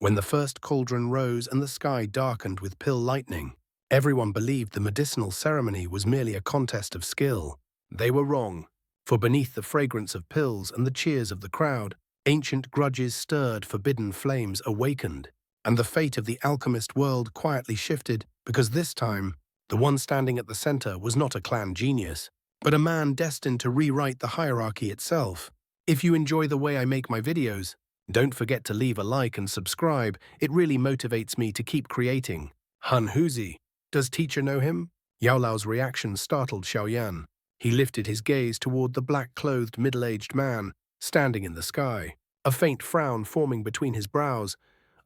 When the first cauldron rose and the sky darkened with pill lightning, everyone believed the medicinal ceremony was merely a contest of skill. They were wrong, for beneath the fragrance of pills and the cheers of the crowd, ancient grudges stirred, forbidden flames awakened, and the fate of the alchemist world quietly shifted because this time, the one standing at the center was not a clan genius, but a man destined to rewrite the hierarchy itself. If you enjoy the way I make my videos, don't forget to leave a like and subscribe. It really motivates me to keep creating. Hun Huzi. Does teacher know him? Yao Lao's reaction startled Xiaoyan. He lifted his gaze toward the black-clothed middle-aged man standing in the sky, a faint frown forming between his brows.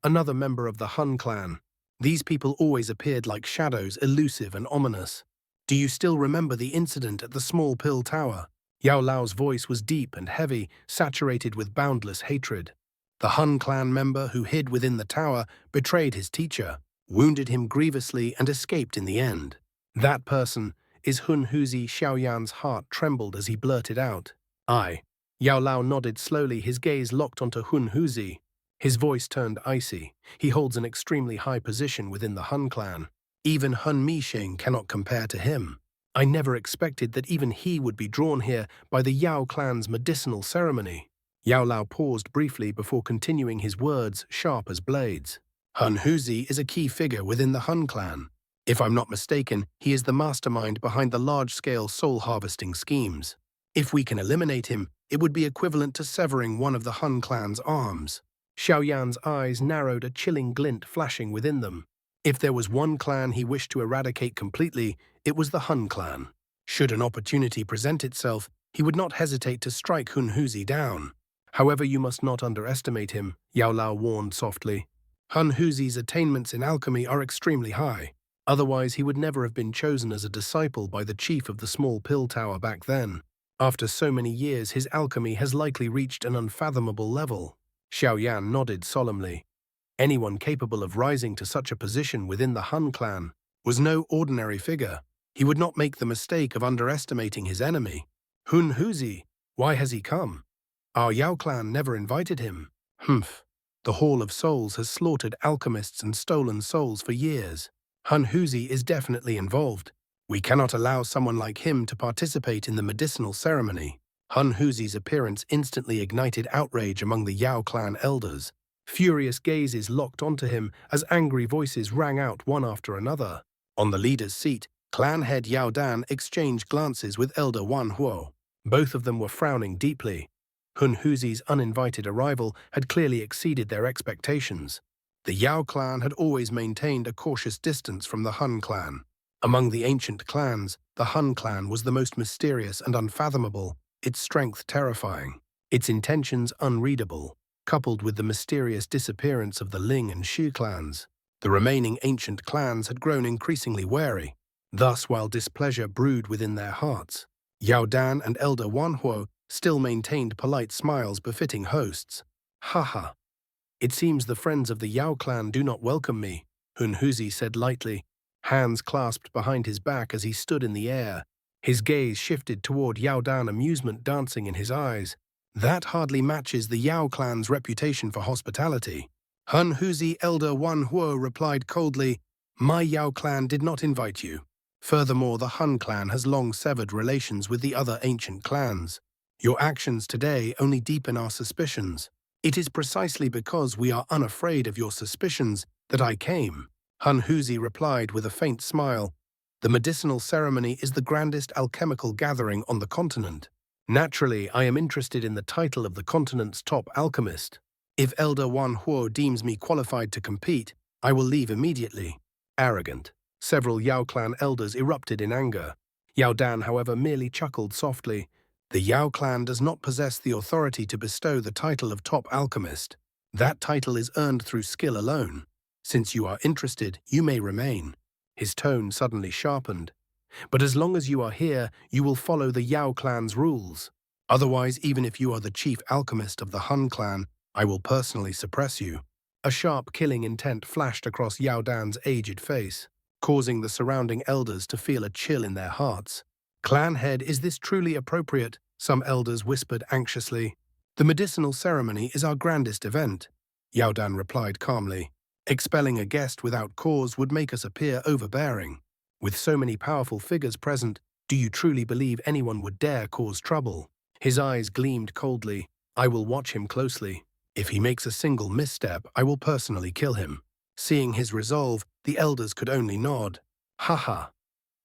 Another member of the Hun Clan. These people always appeared like shadows, elusive and ominous. Do you still remember the incident at the small pill tower? Yao Lao's voice was deep and heavy, saturated with boundless hatred. The Hun Clan member who hid within the tower betrayed his teacher, wounded him grievously and escaped in the end. That person is Hun Huzi. Xiaoyan's heart trembled as he blurted out. I. Yao Lao nodded slowly, his gaze locked onto Hun Huzi. His voice turned icy. He holds an extremely high position within the Hun Clan. Even Hun Misheng cannot compare to him. I never expected that even he would be drawn here by the Yao clan's medicinal ceremony. Yao Lao paused briefly before continuing, his words sharp as blades. Hun Huzi is a key figure within the Hun Clan. If I'm not mistaken, he is the mastermind behind the large-scale soul-harvesting schemes. If we can eliminate him, it would be equivalent to severing one of the Hun Clan's arms. Xiaoyan's eyes narrowed, a chilling glint flashing within them. If there was one clan he wished to eradicate completely, it was the Hun Clan. Should an opportunity present itself, he would not hesitate to strike Hun Huzi down. However, you must not underestimate him, Yao Lao warned softly. Hun Huzi's attainments in alchemy are extremely high. Otherwise, he would never have been chosen as a disciple by the chief of the small pill tower back then. After so many years, his alchemy has likely reached an unfathomable level. Xiaoyan nodded solemnly. Anyone capable of rising to such a position within the Hun Clan was no ordinary figure. He would not make the mistake of underestimating his enemy. Hun Huzi, why has he come? Our Yao clan never invited him. Humph. The Hall of Souls has slaughtered alchemists and stolen souls for years. Hun Huzi is definitely involved. We cannot allow someone like him to participate in the medicinal ceremony. Hun Huzi's appearance instantly ignited outrage among the Yao clan elders. Furious gazes locked onto him as angry voices rang out one after another. On the leader's seat, clan head Yao Dan exchanged glances with Elder Wan Huo. Both of them were frowning deeply. Hun Huzi's uninvited arrival had clearly exceeded their expectations. The Yao clan had always maintained a cautious distance from the Hun clan. Among the ancient clans, the Hun clan was the most mysterious and unfathomable, its strength terrifying, its intentions unreadable. Coupled with the mysterious disappearance of the Ling and Xu clans, the remaining ancient clans had grown increasingly wary. Thus, while displeasure brewed within their hearts, Yao Dan and Elder Wan Huo still maintained polite smiles befitting hosts. Haha. It seems the friends of the Yao clan do not welcome me, Hun Huzi said lightly, hands clasped behind his back as he stood in the air. His gaze shifted toward Yao Dan, amusement dancing in his eyes. That hardly matches the Yao clan's reputation for hospitality. Hun Huzi. Elder Wan Huo replied coldly, My Yao clan did not invite you. Furthermore, the Hun clan has long severed relations with the other ancient clans. Your actions today only deepen our suspicions. It is precisely because we are unafraid of your suspicions that I came. Hun Huzi replied with a faint smile. The medicinal ceremony is the grandest alchemical gathering on the continent. Naturally, I am interested in the title of the continent's top alchemist. If Elder Wan Huo deems me qualified to compete, I will leave immediately. Arrogant. Several Yao clan elders erupted in anger. Yao Dan, however, merely chuckled softly. The Yao clan does not possess the authority to bestow the title of top alchemist. That title is earned through skill alone. Since you are interested, you may remain. His tone suddenly sharpened. But as long as you are here, you will follow the Yao clan's rules. Otherwise, even if you are the chief alchemist of the Hun clan, I will personally suppress you. A sharp killing intent flashed across Yao Dan's aged face, causing the surrounding elders to feel a chill in their hearts. Clan head, is this truly appropriate? Some elders whispered anxiously. The medicinal ceremony is our grandest event. Yao Dan replied calmly. Expelling a guest without cause would make us appear overbearing. With so many powerful figures present, do you truly believe anyone would dare cause trouble? His eyes gleamed coldly. I will watch him closely. If he makes a single misstep, I will personally kill him. Seeing his resolve, the elders could only nod. Ha!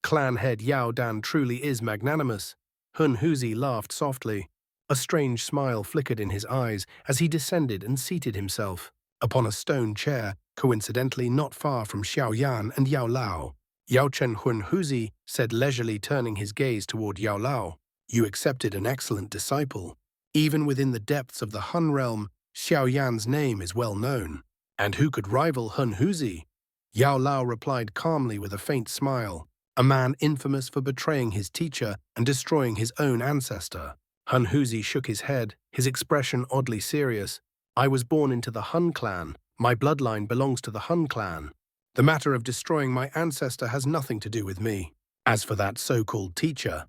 Clan head Yao Dan truly is magnanimous. Hun Huzi laughed softly. A strange smile flickered in his eyes as he descended and seated himself upon a stone chair, coincidentally not far from Xiaoyan and Yao Lao. Yao Chen Hun Huzi said leisurely, turning his gaze toward Yao Lao. You accepted an excellent disciple. Even within the depths of the Hun realm, Xiaoyan's name is well known. And who could rival Hun Huzi? Yao Lao replied calmly with a faint smile. A man infamous for betraying his teacher and destroying his own ancestor. Hun Huzi shook his head, his expression oddly serious. I was born into the Hun Clan. My bloodline belongs to the Hun Clan. The matter of destroying my ancestor has nothing to do with me. As for that so-called teacher,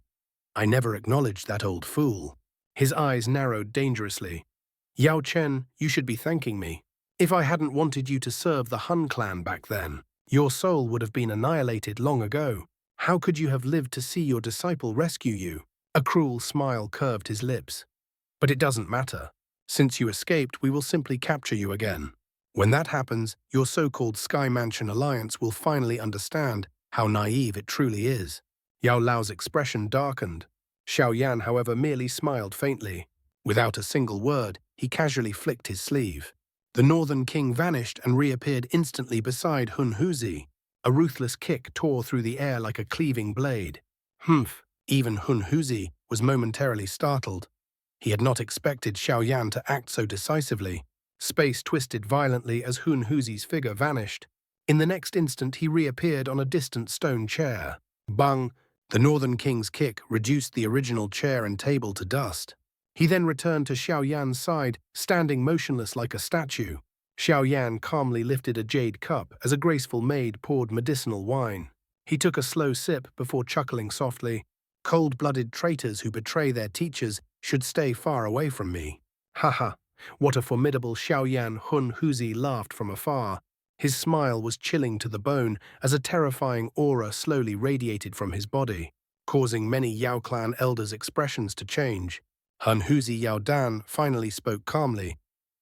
I never acknowledged that old fool. His eyes narrowed dangerously. Yao Chen, you should be thanking me. If I hadn't wanted you to serve the Hun Clan back then, your soul would have been annihilated long ago. How could you have lived to see your disciple rescue you? A cruel smile curved his lips. But it doesn't matter. Since you escaped, we will simply capture you again. When that happens, your so-called Sky Mansion alliance will finally understand how naive it truly is. Yao Lao's expression darkened. Xiaoyan, however, merely smiled faintly. Without a single word, he casually flicked his sleeve. The Northern King vanished and reappeared instantly beside Hun Huzi. A ruthless kick tore through the air like a cleaving blade. Humph! Even Hun Huzi was momentarily startled. He had not expected Xiaoyan to act so decisively. Space twisted violently as Hun Huzi's figure vanished. In the next instant, he reappeared on a distant stone chair. Bang! The Northern King's kick reduced the original chair and table to dust. He then returned to Xiaoyan's side, standing motionless like a statue. Xiaoyan calmly lifted a jade cup as a graceful maid poured medicinal wine. He took a slow sip before chuckling softly. Cold-blooded traitors who betray their teachers should stay far away from me. Haha! What a formidable Xiaoyan! Hun Huzi laughed from afar. His smile was chilling to the bone as a terrifying aura slowly radiated from his body, causing many Yao Clan elders' expressions to change. Hun Huzi Yao Dan finally spoke calmly.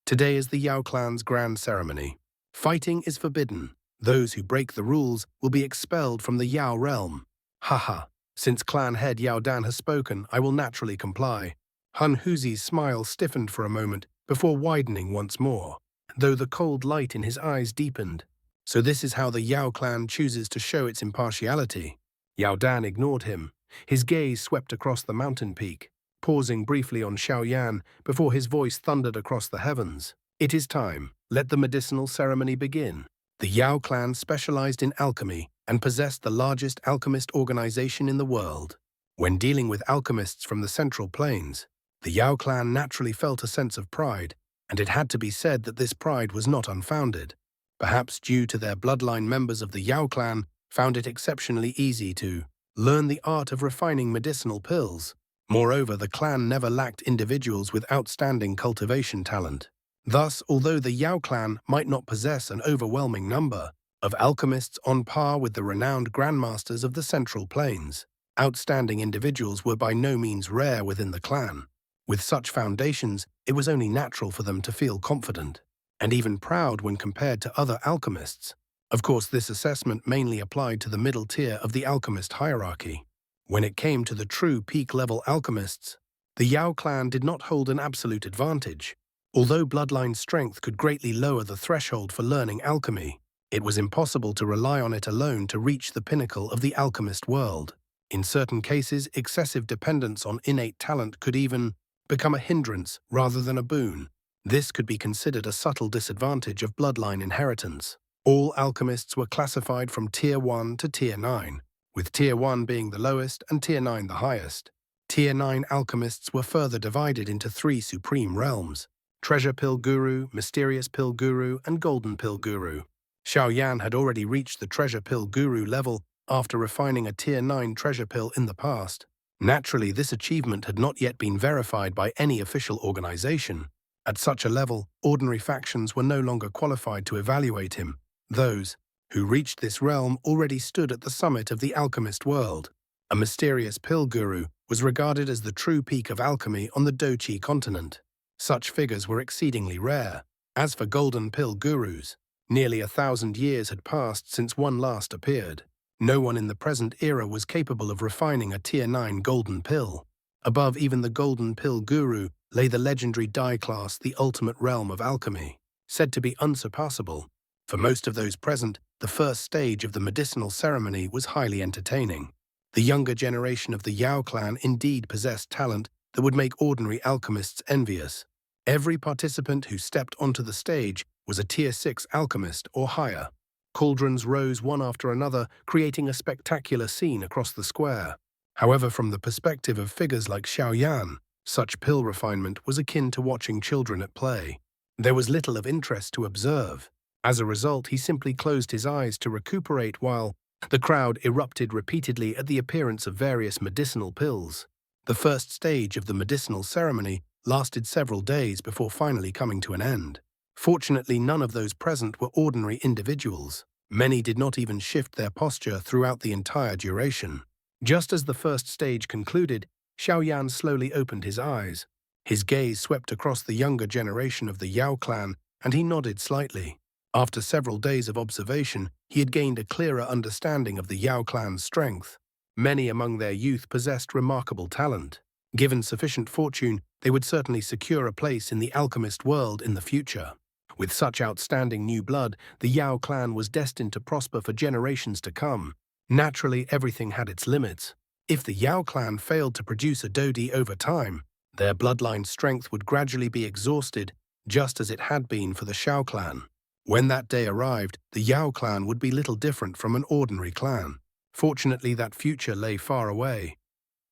Today is the Yao Clan's grand ceremony. Fighting is forbidden. Those who break the rules will be expelled from the Yao realm. Haha! Since clan head Yao Dan has spoken, I will naturally comply. Hun Huzi's smile stiffened for a moment before widening once more, though the cold light in his eyes deepened. So this is how the Yao clan chooses to show its impartiality. Yao Dan ignored him. His gaze swept across the mountain peak, pausing briefly on Xiaoyan before his voice thundered across the heavens. It is time. Let the medicinal ceremony begin. The Yao clan specialized in alchemy and possessed the largest alchemist organization in the world. When dealing with alchemists from the Central Plains, the Yao clan naturally felt a sense of pride, and it had to be said that this pride was not unfounded. Perhaps due to their bloodline, members of the Yao clan found it exceptionally easy to learn the art of refining medicinal pills. Moreover, the clan never lacked individuals with outstanding cultivation talent. Thus, although the Yao clan might not possess an overwhelming number of alchemists on par with the renowned grandmasters of the Central Plains, outstanding individuals were by no means rare within the clan. With such foundations, it was only natural for them to feel confident, and even proud when compared to other alchemists. Of course, this assessment mainly applied to the middle tier of the alchemist hierarchy. When it came to the true peak-level alchemists, the Yao clan did not hold an absolute advantage. Although bloodline strength could greatly lower the threshold for learning alchemy, it was impossible to rely on it alone to reach the pinnacle of the alchemist world. In certain cases, excessive dependence on innate talent could even become a hindrance rather than a boon. This could be considered a subtle disadvantage of bloodline inheritance. All alchemists were classified from Tier 1 to Tier 9, with Tier 1 being the lowest and Tier 9 the highest. Tier 9 alchemists were further divided into 3 supreme realms: Treasure Pill Guru, Mysterious Pill Guru, and Golden Pill Guru. Xiaoyan had already reached the Treasure Pill Guru level after refining a Tier 9 treasure pill in the past. Naturally, this achievement had not yet been verified by any official organization. At such a level, ordinary factions were no longer qualified to evaluate him. Those who reached this realm already stood at the summit of the alchemist world. A mysterious pill guru was regarded as the true peak of alchemy on the Dochi continent. Such figures were exceedingly rare. As for golden pill gurus, nearly 1,000 years had passed since one last appeared. No one in the present era was capable of refining a Tier 9 golden pill. Above even the golden pill guru lay the legendary dye class, the ultimate realm of alchemy, said to be unsurpassable. For most of those present, the first stage of the medicinal ceremony was highly entertaining. The younger generation of the Yao clan indeed possessed talent that would make ordinary alchemists envious. Every participant who stepped onto the stage was a Tier 6 alchemist or higher. Cauldrons rose one after another, creating a spectacular scene across the square. However, from the perspective of figures like Xiaoyan, such pill refinement was akin to watching children at play. There was little of interest to observe. As a result, he simply closed his eyes to recuperate while the crowd erupted repeatedly at the appearance of various medicinal pills. The first stage of the medicinal ceremony lasted several days before finally coming to an end. Fortunately, none of those present were ordinary individuals. Many did not even shift their posture throughout the entire duration. Just as the first stage concluded, Xiaoyan slowly opened his eyes. His gaze swept across the younger generation of the Yao clan, and he nodded slightly. After several days of observation, he had gained a clearer understanding of the Yao clan's strength. Many among their youth possessed remarkable talent. Given sufficient fortune, they would certainly secure a place in the alchemist world in the future. With such outstanding new blood, the Yao clan was destined to prosper for generations to come. Naturally, everything had its limits. If the Yao clan failed to produce a Dodi over time, their bloodline strength would gradually be exhausted, just as it had been for the Shao clan. When that day arrived, the Yao clan would be little different from an ordinary clan. Fortunately, that future lay far away.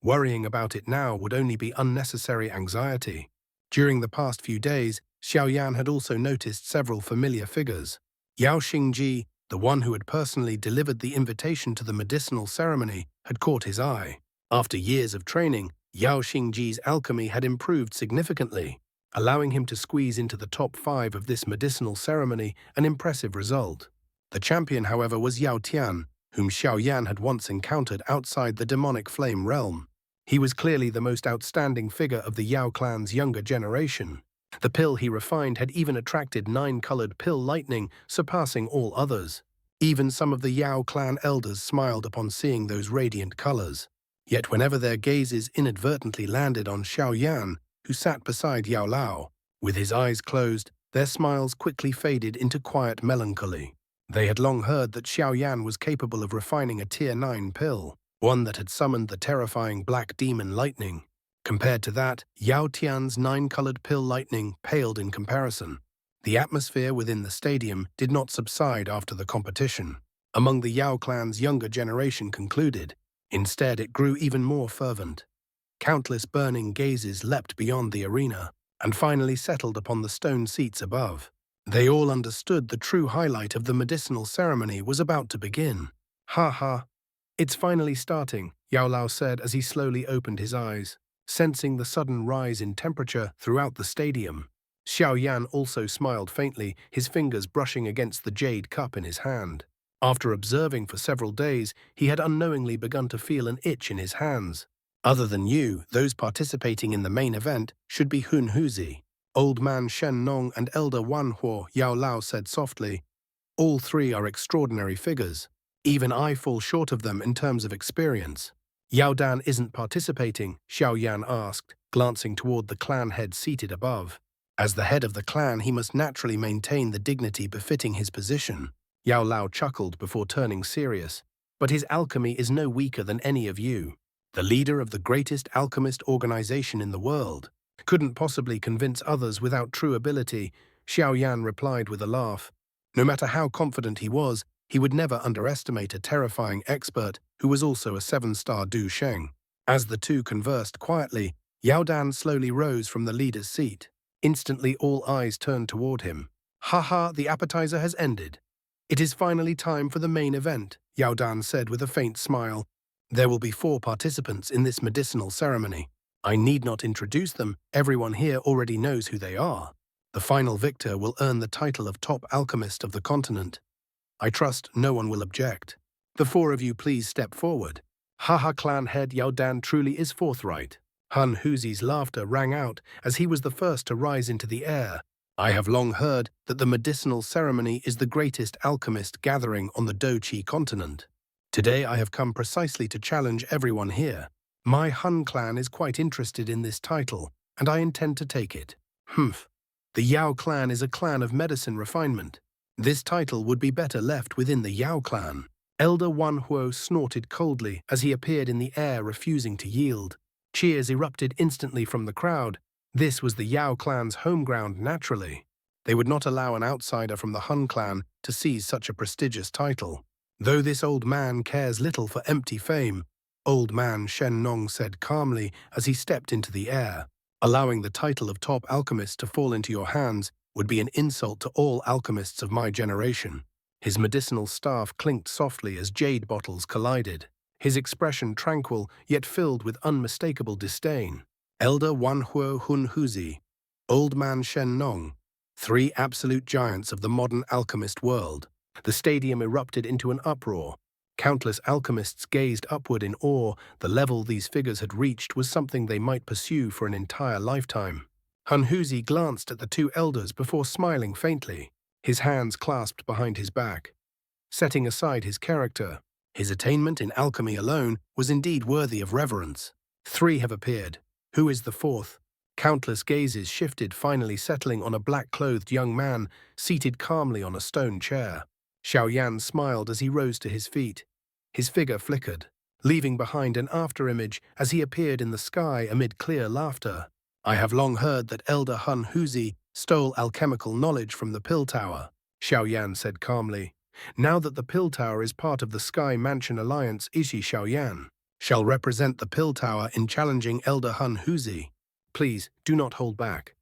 Worrying about it now would only be unnecessary anxiety. During the past few days, Xiaoyan had also noticed several familiar figures. Yao Xingji, the one who had personally delivered the invitation to the medicinal ceremony, had caught his eye. After years of training, Yao Xingji's alchemy had improved significantly, allowing him to squeeze into the top 5 of this medicinal ceremony, an impressive result. The champion, however, was Yao Tian, whom Xiaoyan had once encountered outside the demonic flame realm. He was clearly the most outstanding figure of the Yao clan's younger generation. The pill he refined had even attracted 9-colored pill lightning, surpassing all others. Even some of the Yao clan elders smiled upon seeing those radiant colors. Yet whenever their gazes inadvertently landed on Xiaoyan, who sat beside Yao Lao, with his eyes closed, their smiles quickly faded into quiet melancholy. They had long heard that Xiaoyan was capable of refining a Tier 9 pill, one that had summoned the terrifying black demon lightning. Compared to that, Yao Tian's 9-colored pill lightning paled in comparison. The atmosphere within the stadium did not subside after the competition. Among the Yao clan's younger generation concluded. Instead, it grew even more fervent. Countless burning gazes leapt beyond the arena and finally settled upon the stone seats above. They all understood the true highlight of the medicinal ceremony was about to begin. Ha ha! It's finally starting, Yao Lao said as he slowly opened his eyes, sensing the sudden rise in temperature throughout the stadium. Xiaoyan also smiled faintly, his fingers brushing against the jade cup in his hand. After observing for several days, he had unknowingly begun to feel an itch in his hands. Other than you, those participating in the main event should be Hun Huzi. Old man Shen Nong and elder Manhua, Yao Lao said softly. All three are extraordinary figures. Even I fall short of them in terms of experience. Yao Dan isn't participating, Xiaoyan asked, glancing toward the clan head seated above. As the head of the clan, he must naturally maintain the dignity befitting his position. Yao Lao chuckled before turning serious. But his alchemy is no weaker than any of you. The leader of the greatest alchemist organization in the world couldn't possibly convince others without true ability, Xiaoyan replied with a laugh. No matter how confident he was, he would never underestimate a terrifying expert who was also a 7-star Du Sheng. As the two conversed quietly, Yao Dan slowly rose from the leader's seat. Instantly, all eyes turned toward him. Ha ha, the appetizer has ended. It is finally time for the main event, Yao Dan said with a faint smile. There will be 4 participants in this medicinal ceremony. I need not introduce them, everyone here already knows who they are. The final victor will earn the title of top alchemist of the continent. I trust no one will object. The four of you please step forward. Haha, clan head Yao Dan truly is forthright. Hun Huzi's laughter rang out as he was the first to rise into the air. I have long heard that the medicinal ceremony is the greatest alchemist gathering on the Doqi continent. Today I have come precisely to challenge everyone here. My Hun clan is quite interested in this title, and I intend to take it. Humph. The Yao clan is a clan of medicine refinement. This title would be better left within the Yao clan. Elder Wan Huo snorted coldly as he appeared in the air, refusing to yield. Cheers erupted instantly from the crowd. This was the Yao clan's home ground naturally. They would not allow an outsider from the Hun clan to seize such a prestigious title. Though this old man cares little for empty fame, Old Man Shen Nong said calmly as he stepped into the air. Allowing the title of top alchemist to fall into your hands would be an insult to all alchemists of my generation. His medicinal staff clinked softly as jade bottles collided, his expression tranquil yet filled with unmistakable disdain. Elder Wan Huo Hun Huzi, Old Man Shen Nong, three absolute giants of the modern alchemist world. The stadium erupted into an uproar. Countless alchemists gazed upward in awe. The level these figures had reached was something they might pursue for an entire lifetime. Hun Huzi glanced at the two elders before smiling faintly, his hands clasped behind his back. Setting aside his character, his attainment in alchemy alone was indeed worthy of reverence. Three have appeared. Who is the fourth? Countless gazes shifted, finally settling on a black-clothed young man seated calmly on a stone chair. Xiaoyan smiled as he rose to his feet. His figure flickered, leaving behind an afterimage as he appeared in the sky amid clear laughter. I have long heard that Elder Hun Huzi stole alchemical knowledge from the Pill Tower, Xiaoyan said calmly. Now that the Pill Tower is part of the Sky Mansion Alliance, Ishi Xiaoyan shall represent the Pill Tower in challenging Elder Hun Huzi. Please, do not hold back.